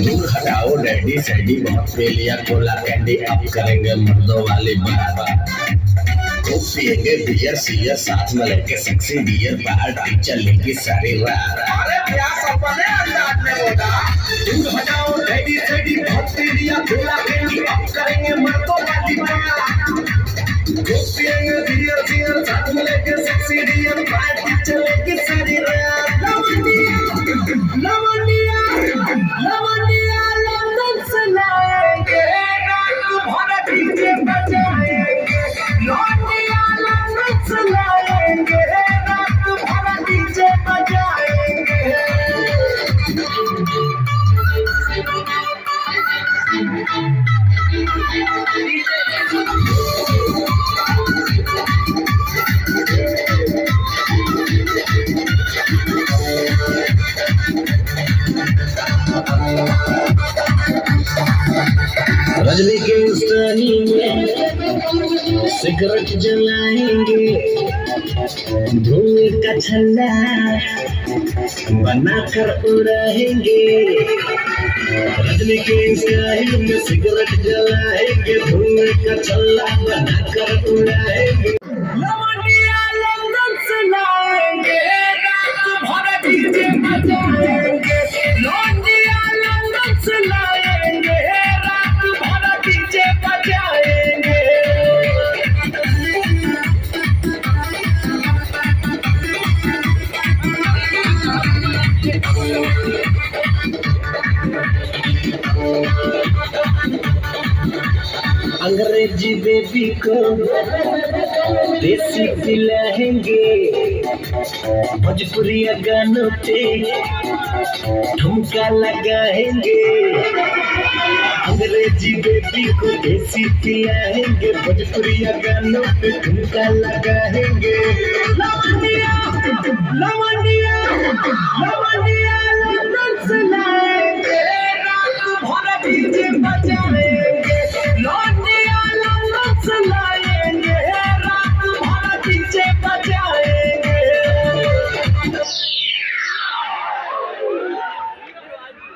दूर हटाओ डैडी सैडी बहुत पी लिया कोला कैंडी अब करेंगे मर्दों वाली बात खूब पिएंगे बियर सियर साथ में लेके सेक्सी बियर पार्टी चलेगी सारी रात। अरे प्यास अपने अंदाज में बोला दूर हटाओ डैडी सैडी बहुत पी लिया कोला कैंडी अब करेंगे मर्दों वाली बात खूब पिएंगे बियर सियर साथ में लेके सेक्सी बियर पार्टी चलेगी सारी रात। लवंडिया लवंडिया लंदन से लाएंगे रात भर डीजे बजाएंगे लवंडिया लंदन से लाएंगे रात भर डीजे बजाएंगे। रजनी के उस्तानी में सिगरेट जलाएंगे धुएं का छल्ला बनाकर उड़ाएंगे। रजनी के उस्तानी में सिगरेट जलाएंगे धुएं का छल्ला बनाकर उड़ाएंगे। लवंडिया लंदन से लाएंगे रात भर डीजे बजाएंगे लवंडिया लंदन से लाएंगे रात भर डीजे बजाएंगे। अंग्रेजी बेबी को देसी पिलाएंगे भोजपुरी गानों पे ठुमका लगाएंगे। अंग्रेजी बेबी को देसी पिलाएंगे भोजपुरी गानों पे ठुमका लगाएंगे। लवंडिया लवंडिया लवंडिया